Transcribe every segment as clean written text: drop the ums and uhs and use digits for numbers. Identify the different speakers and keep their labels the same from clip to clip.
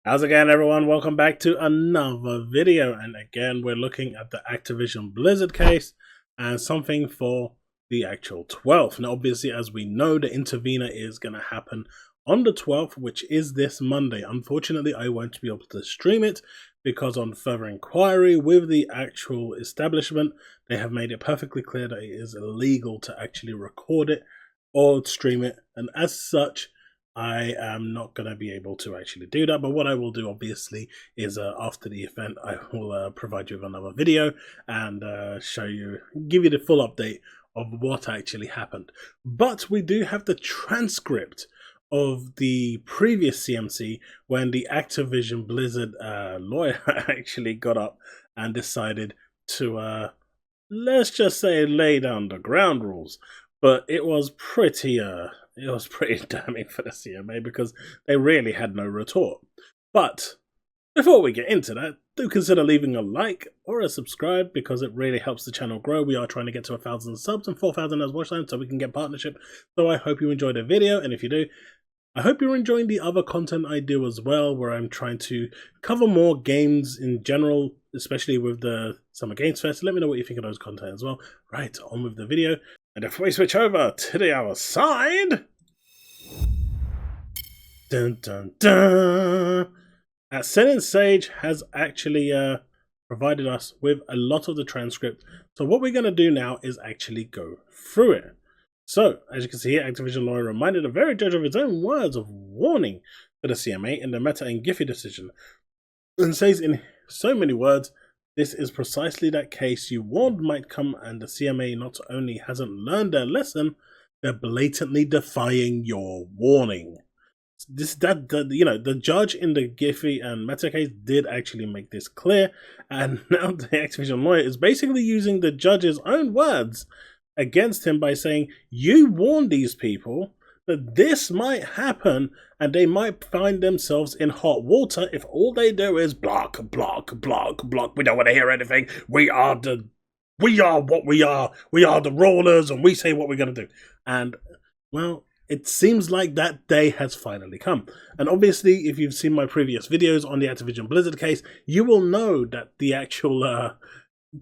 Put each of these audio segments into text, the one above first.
Speaker 1: How's it going, everyone? Welcome back to another video, and again we're looking at the Activision Blizzard case and something for the actual 12th. Now obviously, as we know, the intervener is going to happen on the 12th, which is this Monday. Unfortunately, I won't be able to stream it because on further inquiry with the actual establishment, they have made it perfectly clear that it is illegal to actually record it or stream it, and as such I am not going to be able to actually do that. But what I will do, obviously, is after the event, I will provide you with another video and give you the full update of what actually happened. But we do have the transcript of the previous CMC when the Activision Blizzard lawyer actually got up and decided to, let's just say, lay down the ground rules. But it was pretty damning for the CMA because they really had no retort. But before we get into that, do consider leaving a like or a subscribe because it really helps the channel grow. We are trying to get to 1,000 subs and 4,000 as watch time so we can get partnership. So I hope you enjoyed the video, and if you do, I hope you're enjoying the other content I do as well, where I'm trying to cover more games in general, especially with the Summer Games Fest. Let me know what you think of those content as well. Right, on with the video. And if we switch over to the other side... Dun dun dun! Senate Sage has actually provided us with a lot of the transcript. So what we're going to do now is actually go through it. So, as you can see here, Activision lawyer reminded a very judge of his own words of warning to the CMA in the Meta and Giphy decision, and says in so many words, this is precisely that case you warned might come, and the CMA not only hasn't learned their lesson, they're blatantly defying your warning. The judge in the Giphy and Meta case did actually make this clear, and now the Activision lawyer is basically using the judge's own words against him by saying, you warned these people that this might happen and they might find themselves in hot water if all they do is block. We don't want to hear anything. We are what we are. We are the rulers and we say what we're going to do. And, well, it seems like that day has finally come. And obviously, if you've seen my previous videos on the Activision Blizzard case, you will know that the actual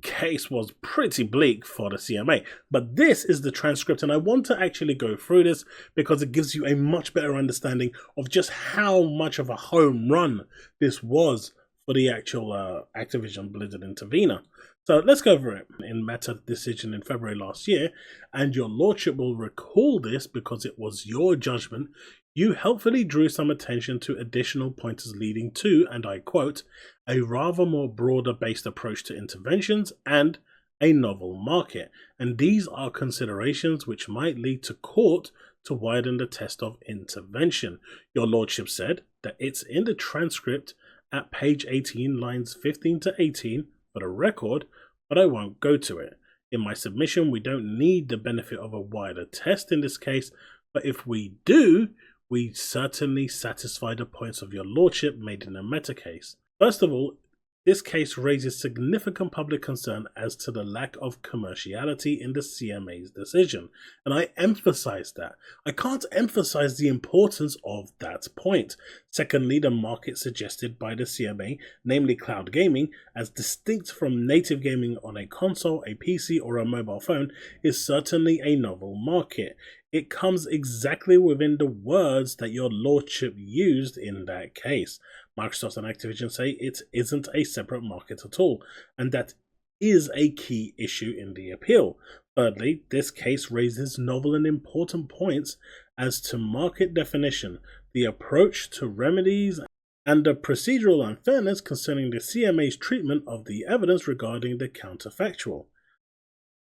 Speaker 1: case was pretty bleak for the CMA. But this is the transcript, and I want to actually go through this because it gives you a much better understanding of just how much of a home run this was for the actual Activision Blizzard intervener. So let's go over it. In Meta decision in February last year, and your lordship will recall this because it was your judgment, you helpfully drew some attention to additional pointers leading to, and I quote, a rather more broader based approach to interventions and a novel market. And these are considerations which might lead to court to widen the test of intervention. Your lordship said that it's in the transcript at page 18, lines 15 to 18 for the record, but I won't go to it. In my submission, we don't need the benefit of a wider test in this case, but if we do, we certainly satisfy the points of your lordship made in the Meta case. First of all, this case raises significant public concern as to the lack of commerciality in the CMA's decision, and I emphasize that. I can't emphasize the importance of that point. Secondly, the market suggested by the CMA, namely cloud gaming, as distinct from native gaming on a console, a PC, or a mobile phone, is certainly a novel market. It comes exactly within the words that your lordship used in that case. Microsoft and Activision say it isn't a separate market at all, and that is a key issue in the appeal. Thirdly, this case raises novel and important points as to market definition, the approach to remedies, and the procedural unfairness concerning the CMA's treatment of the evidence regarding the counterfactual.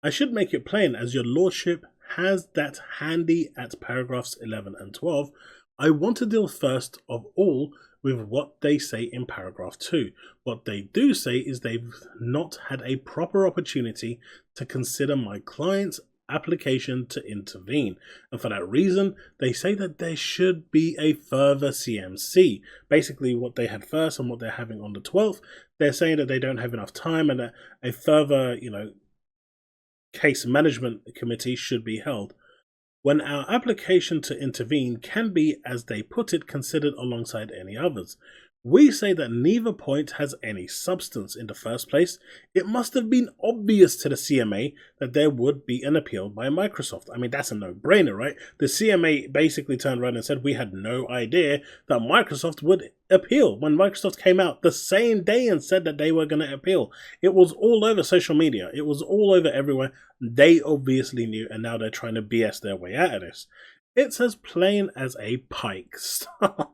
Speaker 1: I should make it plain, as your lordship has that handy at paragraphs 11 and 12, I want to deal first of all with what they say in paragraph 2. What they do say is they've not had a proper opportunity to consider my client's application to intervene, and for that reason they say that there should be a further CMC. Basically what they had first and what they're having on the 12th, they're saying that they don't have enough time and that a further case management committee should be held. When our application to intervene can be, as they put it, considered alongside any others. We say that neither point has any substance in the first place. It must have been obvious to the CMA that there would be an appeal by Microsoft. I mean, that's a no-brainer, right? The CMA basically turned around and said we had no idea that Microsoft would appeal when Microsoft came out the same day and said that they were going to appeal. It was all over social media. It was all over everywhere. They obviously knew, and now they're trying to BS their way out of this. It's as plain as a pike staff.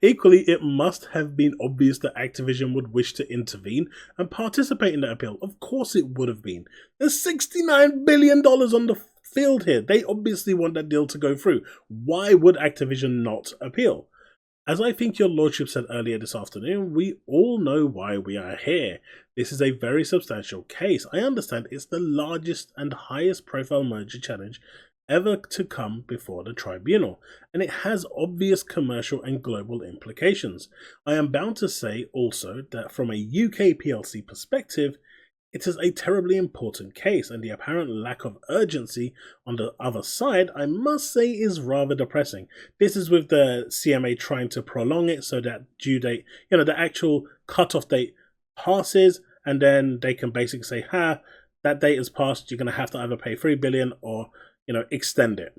Speaker 1: Equally, it must have been obvious that Activision would wish to intervene and participate in the appeal. Of course it would have been. There's $69 billion on the field here. They obviously want that deal to go through. Why would Activision not appeal? As I think your lordship said earlier this afternoon, we all know why we are here. This is a very substantial case. I understand it's the largest and highest profile merger challenge ever to come before the tribunal, and it has obvious commercial and global implications. I am bound to say also that from a UK PLC perspective, it is a terribly important case, and the apparent lack of urgency on the other side, I must say, is rather depressing. This is with the CMA trying to prolong it so that due date, the actual cutoff date passes, and then they can basically say, that date has passed, you're going to have to either pay $3 billion or extend it.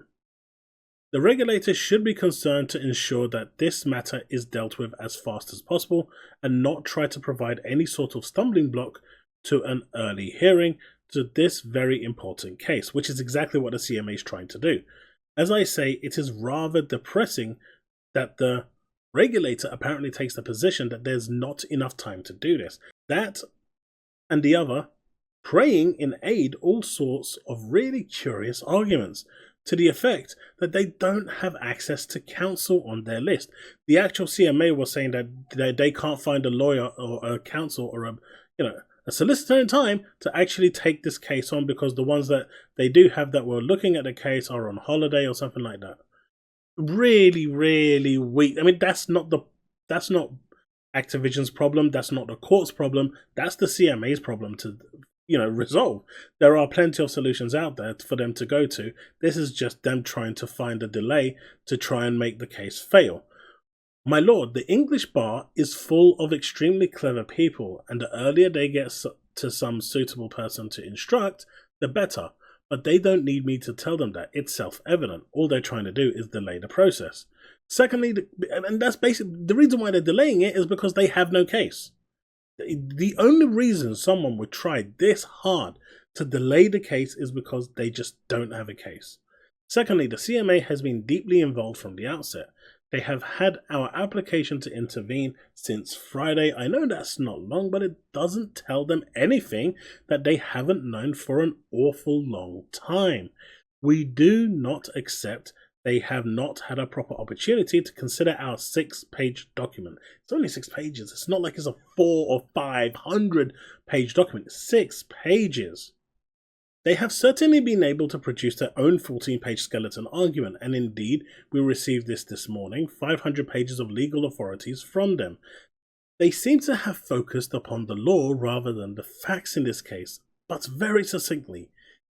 Speaker 1: The regulators should be concerned to ensure that this matter is dealt with as fast as possible and not try to provide any sort of stumbling block to an early hearing to this very important case, which is exactly what the CMA is trying to do. As I say, it is rather depressing that the regulator apparently takes the position that there's not enough time to do this. That and the other praying in aid all sorts of really curious arguments to the effect that they don't have access to counsel on their list. The actual CMA was saying that they can't find a lawyer or a counsel or a solicitor in time to actually take this case on because the ones that they do have that were looking at the case are on holiday or something like that. Really, really weak. I mean, that's not Activision's problem. That's not the court's problem. That's the CMA's problem to resolve. There are plenty of solutions out there for them to go to. This is just them trying to find a delay to try and make the case fail. My lord, the English bar is full of extremely clever people, and the earlier they get to some suitable person to instruct, the better. But they don't need me to tell them that. It's self-evident. All they're trying to do is delay the process. Secondly, and that's basically the reason why they're delaying it is because they have no case. The only reason someone would try this hard to delay the case is because they just don't have a case. Secondly, the CMA has been deeply involved from the outset. They have had our application to intervene since Friday. I know that's not long, but it doesn't tell them anything that they haven't known for an awful long time. We do not accept they have not had a proper opportunity to consider our 6-page document. It's only 6 pages. It's not like it's a 400 or 500-page document. It's 6 pages. They have certainly been able to produce their own 14-page skeleton argument, and indeed, we received this morning, 500 pages of legal authorities from them. They seem to have focused upon the law rather than the facts in this case, but very succinctly.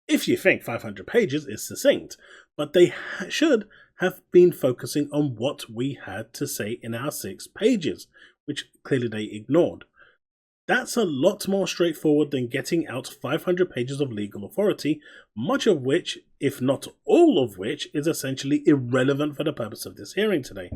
Speaker 1: If you think 500 pages is succinct, but they should have been focusing on what we had to say in our 6 pages, which clearly they ignored. That's a lot more straightforward than getting out 500 pages of legal authority, much of which, if not all of which, is essentially irrelevant for the purpose of this hearing today.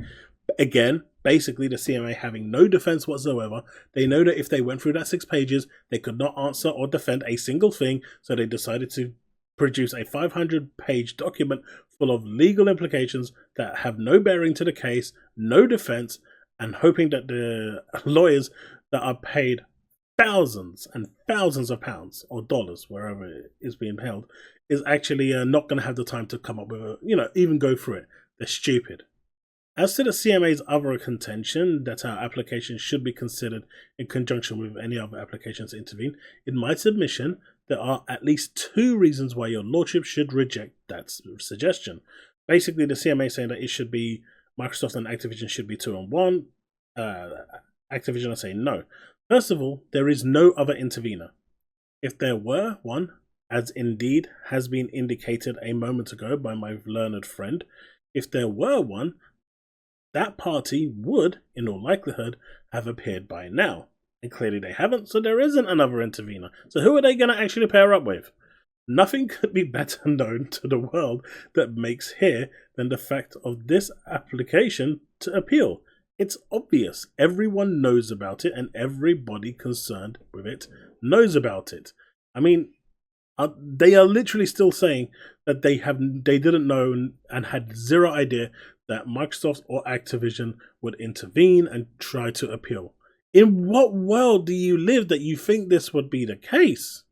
Speaker 1: Again, basically the CMA having no defense whatsoever. They know that if they went through that 6 pages, they could not answer or defend a single thing, so they decided to produce a 500-page document full of legal implications that have no bearing to the case, no defense, and hoping that the lawyers that are paid thousands and thousands of pounds or dollars, wherever it is being held, is actually not going to have the time to come up with even go through it. They're stupid. As to the CMA's other contention that our application should be considered in conjunction with any other applications to intervene, in my submission, there are at least 2 reasons why your lordship should reject that suggestion. Basically, the CMA saying that it should be Microsoft and Activision should be 2 on 1. Activision are saying no. First of all, there is no other intervener. If there were one, as indeed has been indicated a moment ago by my learned friend, if there were one, that party would, in all likelihood, have appeared by now. And clearly they haven't, so there isn't another intervener. So who are they going to actually pair up with? Nothing could be better known to the world that makes here than the fact of this application to appeal. It's obvious. Everyone knows about it, and everybody concerned with it knows about it. I mean, they are literally still saying that they didn't know and had zero idea that Microsoft or Activision would intervene and try to appeal. In what world do you live that you think this would be the case?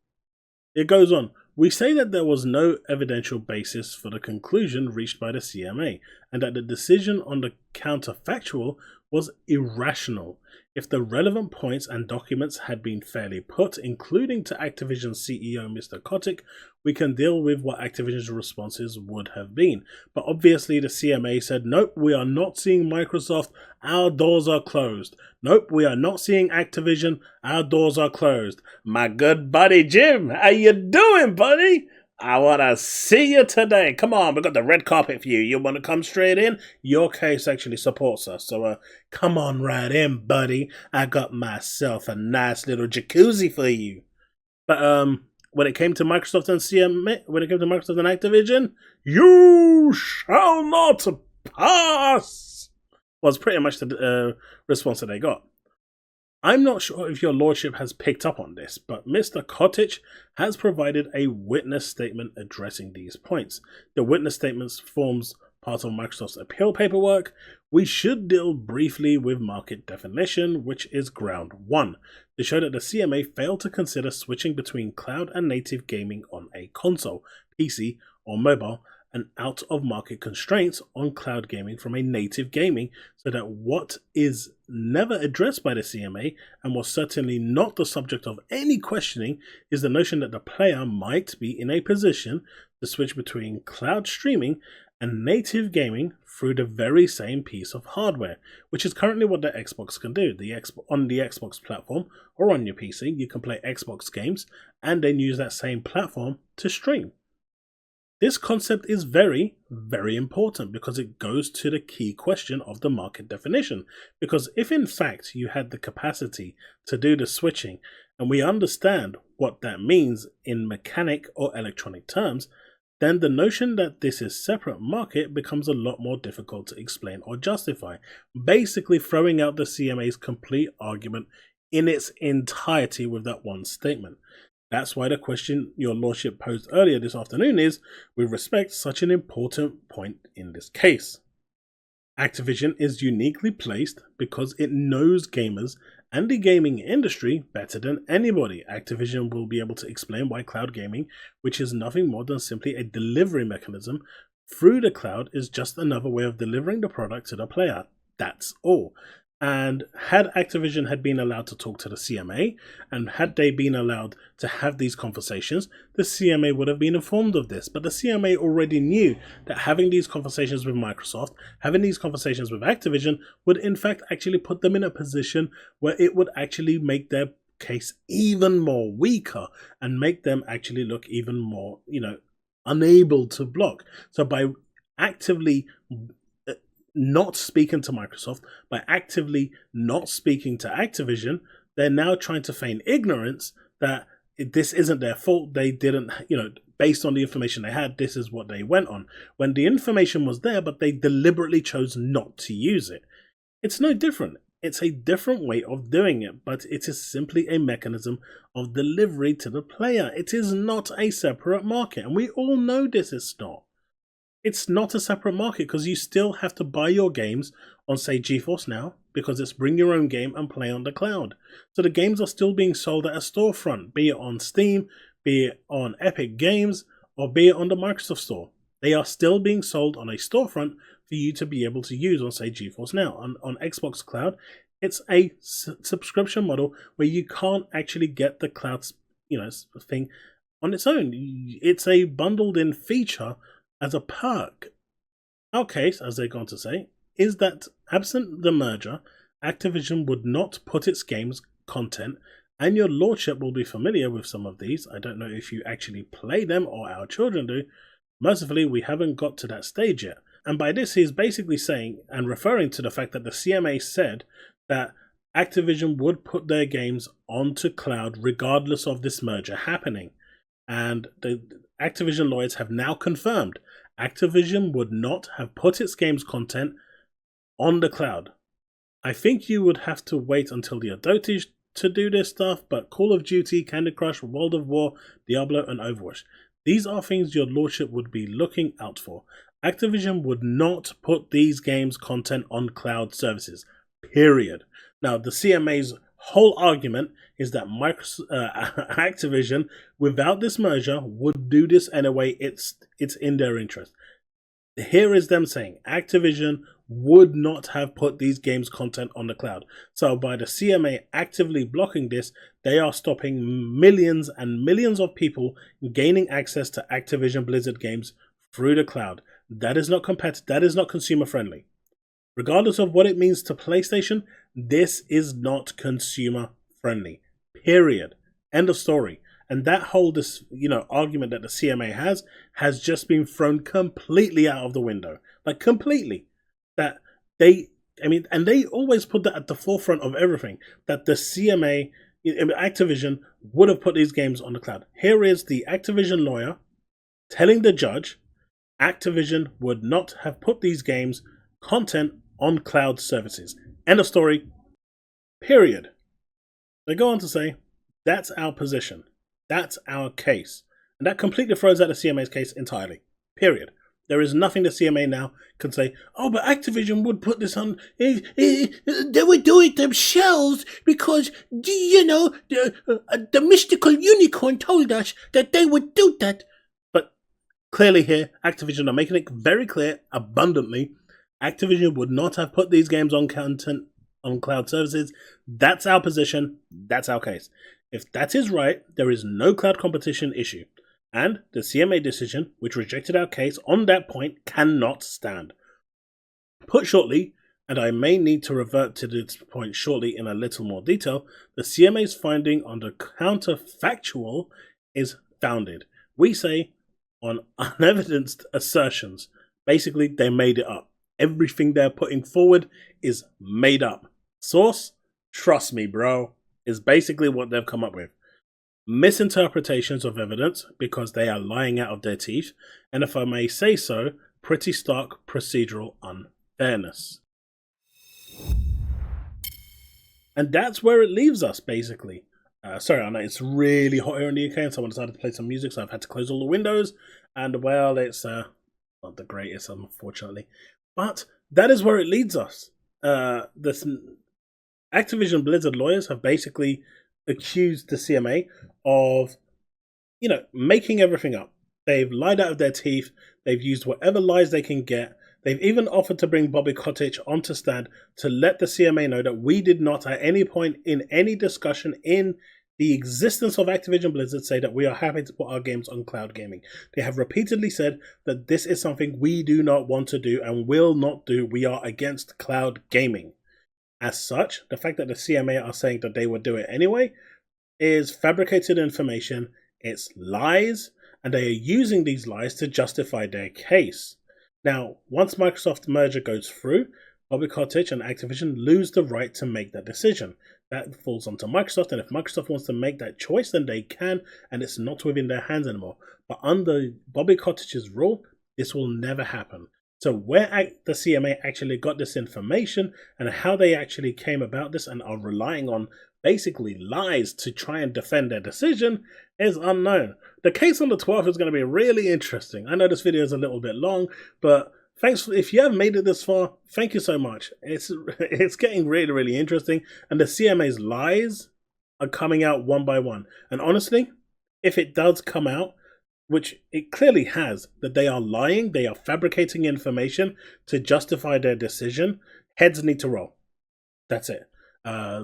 Speaker 1: It goes on. We say that there was no evidential basis for the conclusion reached by the CMA, and that the decision on the counterfactual was irrational. If the relevant points and documents had been fairly put, including to Activision CEO Mr. Kotick, we can deal with what Activision's responses would have been. But obviously the CMA said, nope, we are not seeing Microsoft, our doors are closed. Nope, we are not seeing Activision, our doors are closed. My good buddy Jim, how you doing, buddy? I want to see you today. Come on, we've got the red carpet for you. You want to come straight in? Your case actually supports us. So come on right in, buddy. I got myself a nice little jacuzzi for you. But when it came to Microsoft and CMA, when it came to Microsoft and Activision, you shall not pass, was pretty much the response that they got. I'm not sure if your lordship has picked up on this, but Mr. Kotick has provided a witness statement addressing these points. The witness statement forms part of Microsoft's appeal paperwork. We should deal briefly with market definition, which is ground one, to show that the CMA failed to consider switching between cloud and native gaming on a console, PC, or mobile, and out-of-market constraints on cloud gaming from a native gaming, so that what is never addressed by the CMA, and was certainly not the subject of any questioning, is the notion that the player might be in a position to switch between cloud streaming and native gaming through the very same piece of hardware, which is currently what the Xbox can do. On the Xbox platform or on your PC, you can play Xbox games and then use that same platform to stream. This concept is very, very important because it goes to the key question of the market definition. Because if in fact you had the capacity to do the switching, and we understand what that means in mechanic or electronic terms, then the notion that this is separate market becomes a lot more difficult to explain or justify, basically throwing out the CMA's complete argument in its entirety with that one statement. That's why the question your lordship posed earlier this afternoon is, with respect, such an important point in this case. Activision is uniquely placed because it knows gamers and the gaming industry better than anybody. Activision will be able to explain why cloud gaming, which is nothing more than simply a delivery mechanism through the cloud, is just another way of delivering the product to the player. That's all. And had Activision had been allowed to talk to the CMA, and had they been allowed to have these conversations, the CMA would have been informed of this. But the CMA already knew that having these conversations with Microsoft, having these conversations with Activision, would in fact actually put them in a position where it would actually make their case even more weaker and make them actually look even more, unable to block. So by actively not speaking to Microsoft, by actively not speaking to Activision, they're now trying to feign ignorance that this isn't their fault. They didn't, based on the information they had, this is what they went on. When the information was there, but they deliberately chose not to use it. It's no different. It's a different way of doing it, but it is simply a mechanism of delivery to the player. It is not a separate market, and we all know this is not. It's not a separate market because you still have to buy your games on, say, GeForce Now, because it's bring your own game and play on the cloud. So the games are still being sold at a storefront, be it on Steam, be it on Epic Games, or be it on the Microsoft Store. They are still being sold on a storefront for you to be able to use on, say, GeForce Now. On Xbox Cloud, it's a subscription model where you can't actually get the cloud, thing on its own. It's a bundled-in feature as a perk. Our case, as they're going to say, is that absent the merger, Activision would not put its games content, and your lordship will be familiar with some of these. I don't know if you actually play them or our children do. Mercifully, we haven't got to that stage yet. And by this, he's basically saying and referring to the fact that the CMA said that Activision would put their games onto cloud regardless of this merger happening. And the Activision lawyers have now confirmed Activision would not have put its games content on the cloud. I think you would have to wait until the adultage to do this stuff, but Call of Duty, Candy Crush, World of War, Diablo, and Overwatch. These are things your lordship would be looking out for. Activision would not put these games' content on cloud services. Period. Now, the CMA's whole argument is that Activision, without this merger, would do this anyway. It's in their interest. Here is them saying Activision would not have put these games' content on the cloud. So by the CMA actively blocking this, they are stopping millions and millions of people gaining access to Activision Blizzard games through the cloud. That is not that is not consumer friendly. Regardless of what it means to PlayStation, this is not consumer friendly. Period. End of story. And that whole argument that the CMA has just been thrown completely out of the window. Like completely. That they always put that at the forefront of everything. That the CMA, Activision, would have put these games on the cloud. Here is the Activision lawyer telling the judge Activision would not have put these games content on cloud services. End of story. Period. They go on to say, that's our position. That's our case. And that completely throws out the CMA's case entirely. Period. There is nothing the CMA now can say, oh, but Activision would put this on. They would do it themselves because, the mystical unicorn told us that they would do that. But clearly here, Activision are making it very clear, abundantly, Activision would not have put these games on content on cloud services. That's our position. That's our case. If that is right, there is no cloud competition issue. And the CMA decision, which rejected our case on that point, cannot stand. Put shortly, and I may need to revert to this point shortly in a little more detail, the CMA's finding on the counterfactual is founded. We say on unevidenced assertions. Basically, they made it up. Everything they're putting forward is made up. Source, trust me, bro, is basically what they've come up with. Misinterpretations of evidence because they are lying out of their teeth, and if I may say so, pretty stark procedural unfairness. And that's where it leaves us, basically. Sorry, I know it's really hot here in the UK, and someone decided to play some music, so I've had to close all the windows, and well, it's not the greatest, unfortunately. But that is where it leads us. The Activision Blizzard lawyers have basically accused the CMA of, making everything up. They've lied out of their teeth. They've used whatever lies they can get. They've even offered to bring Bobby Kotick onto stand to let the CMA know that we did not at any point in any discussion in the existence of Activision Blizzard say that we are happy to put our games on cloud gaming. They have repeatedly said that this is something we do not want to do and will not do. We are against cloud gaming. As such, the fact that the CMA are saying that they would do it anyway is fabricated information, it's lies, and they are using these lies to justify their case. Now, once Microsoft merger goes through, Bobby Kotick and Activision lose the right to make that decision. That falls onto Microsoft, and if Microsoft wants to make that choice, then they can, and it's not within their hands anymore. But under Bobby Kotick's rule, this will never happen. So where the CMA actually got this information and how they actually came about this and are relying on basically lies to try and defend their decision is unknown. The case on the 12th is going to be really interesting. I know this video is a little bit long, but thanks. If you haven't made it this far, thank you so much. It's getting really, really interesting, and the CMA's lies are coming out one by one. And honestly, if it does come out, which it clearly has, that they are lying, they are fabricating information to justify their decision, heads need to roll. That's it.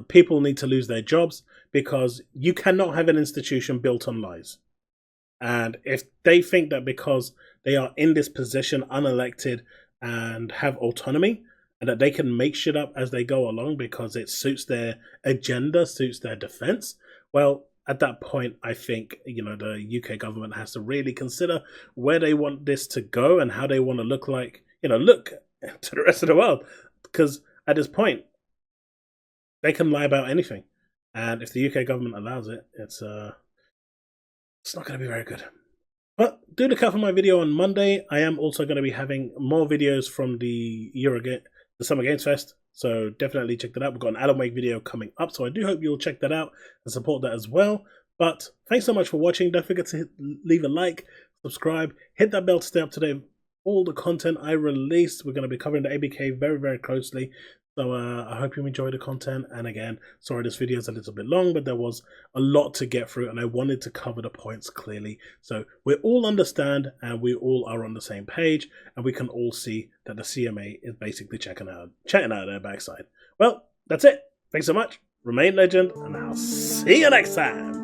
Speaker 1: People need to lose their jobs because you cannot have an institution built on lies. And if they think that because they are in this position, unelected, and have autonomy, and that they can make shit up as they go along because it suits their agenda, suits their defense, well, at that point, I think, the UK government has to really consider where they want this to go and how they want to look like, look to the rest of the world, because at this point they can lie about anything, and if the UK government allows it, it's not going to be very good. But do look out for my video on Monday. I am also going to be having more videos from the Summer Games Fest, so definitely check that out. We've got an Alan Wake video coming up, so I do hope you'll check that out and support that as well. But thanks so much for watching. Don't forget to leave a like, subscribe, hit that bell to stay up to date with all the content I release. We're going to be covering the ABK very, very closely. So I hope you enjoy the content. And again, sorry this video is a little bit long, but there was a lot to get through and I wanted to cover the points clearly. So we all understand and we all are on the same page, and we can all see that the CMA is basically chatting out their backside. Well, that's it. Thanks so much. Remain legend, and I'll see you next time.